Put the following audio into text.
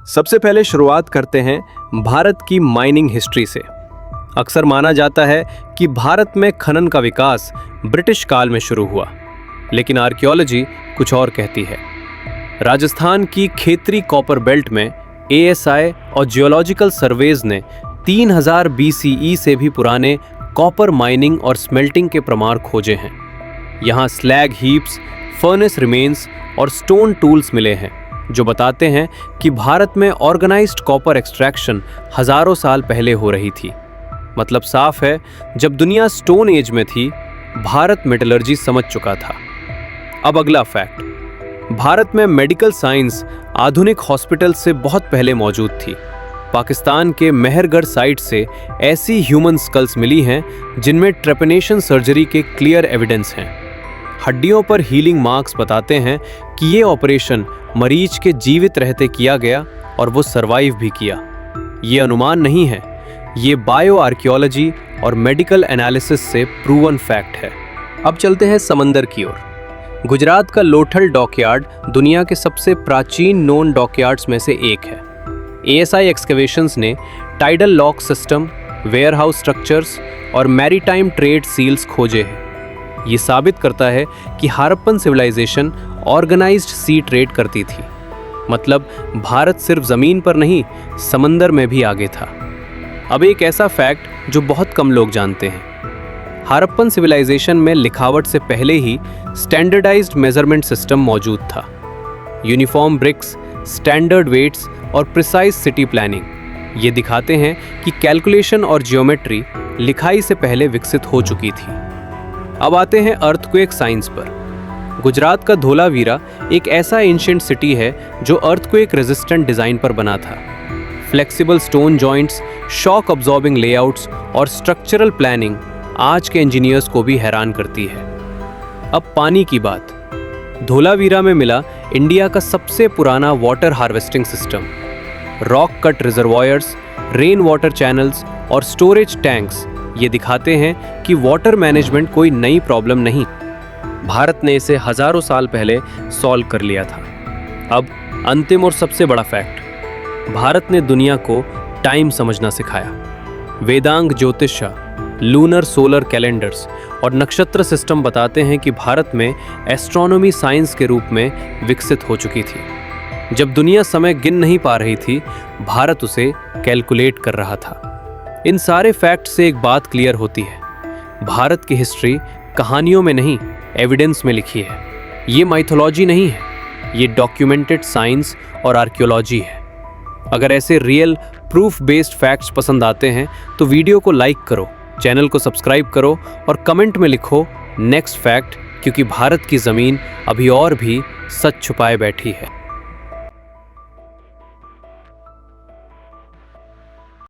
सबसे पहले शुरुआत करते हैं भारत की माइनिंग हिस्ट्री से। अक्सर माना जाता है कि भारत में खनन का विकास ब्रिटिश काल में शुरू हुआ, लेकिन आर्कियोलॉजी कुछ और कहती है। राजस्थान की खेतरी कॉपर बेल्ट में ASI और जियोलॉजिकल सर्वेज ने 3000 BCE से भी पुराने कॉपर माइनिंग और स्मेल्टिंग के प्रमाण खोजे हैं। यहाँ स्लैग हीप्स, फर्नेस रिमेन्स और स्टोन टूल्स मिले हैं, जो बताते हैं कि भारत में ऑर्गेनाइज्ड कॉपर एक्सट्रैक्शन हजारों साल पहले हो रही थी। मतलब साफ है, जब दुनिया स्टोन एज में थी, भारत मेटलर्जी समझ चुका था। अब अगला फैक्ट, भारत में मेडिकल साइंस आधुनिक हॉस्पिटल से बहुत पहले मौजूद थी। पाकिस्तान के मेहरगढ़ साइट से ऐसी ह्यूमन स्कल्स मिली हैं जिनमें ट्रेपनेशन सर्जरी के क्लियर एविडेंस हैं। हड्डियों पर हीलिंग मार्क्स बताते हैं कि ये ऑपरेशन मरीज के जीवित रहते किया गया और वो सरवाइव भी किया। ये अनुमान नहीं है, ये बायो आर्कियोलॉजी और मेडिकल एनालिसिस से प्रूवन फैक्ट है। अब चलते हैं समंदर की ओर। गुजरात का लोथल डॉकयार्ड दुनिया के सबसे प्राचीन नोन डॉकयार्ड्स में से एक है। ASI एक्सकवेशंस ने tidal lock system, warehouse structures और मैरीटाइम ट्रेड सील्स खोजे हैं। ये साबित करता है कि हड़प्पन सिविलाइजेशन ऑर्गेनाइज्ड सी ट्रेड करती थी। मतलब भारत सिर्फ ज़मीन पर नहीं, समंदर में भी आगे था। अब एक ऐसा फैक्ट जो बहुत कम लोग जानते हैं, हड़प्पन सिविलाइजेशन में लिखावट से पहले ही स्टैंडर्डाइज्ड मेजरमेंट सिस्टम मौजूद था। यूनिफॉर्म ब्रिक्स, स्टैंडर्ड वेट्स और प्रिसाइज सिटी प्लानिंग ये दिखाते हैं कि कैलकुलेशन और जियोमेट्री लिखाई से पहले विकसित हो चुकी थी। अब आते हैं अर्थक्वेक साइंस पर। गुजरात का धोलावीरा एक ऐसा एंशिएंट सिटी है जो अर्थक्वेक रेजिस्टेंट डिज़ाइन पर बना था। Flexible stone joints, shock absorbing layouts और स्ट्रक्चरल प्लानिंग आज के इंजीनियर्स को भी हैरान करती है। अब पानी की बात। धोलावीरा में मिला इंडिया का सबसे पुराना water harvesting system. Rock cut reservoirs, rain water channels और स्टोरेज टैंक्स ये दिखाते हैं कि वाटर मैनेजमेंट कोई नई प्रॉब्लम नहीं, भारत ने इसे हजारों साल पहले सॉल्व कर लिया था। अब अंतिम और सबसे बड़ा फैक्ट, भारत ने दुनिया को टाइम समझना सिखाया। वेदांग ज्योतिष, लूनर सोलर कैलेंडर्स और नक्षत्र सिस्टम बताते हैं कि भारत में एस्ट्रोनॉमी साइंस के रूप में विकसित हो चुकी थी। जब दुनिया समय गिन नहीं पा रही थी, भारत उसे कैलकुलेट कर रहा था। इन सारे फैक्ट से एक बात क्लियर होती है, भारत की हिस्ट्री कहानियों में नहीं, एविडेंस में लिखी है। ये माइथोलॉजी नहीं है, ये डॉक्यूमेंटेड साइंस और आर्कियोलॉजी है। अगर ऐसे रियल प्रूफ बेस्ड फैक्ट्स पसंद आते हैं तो वीडियो को लाइक करो, चैनल को सब्सक्राइब करो और कमेंट में लिखो नेक्स्ट फैक्ट, क्योंकि भारत की ज़मीन अभी और भी सच छुपाए बैठी है।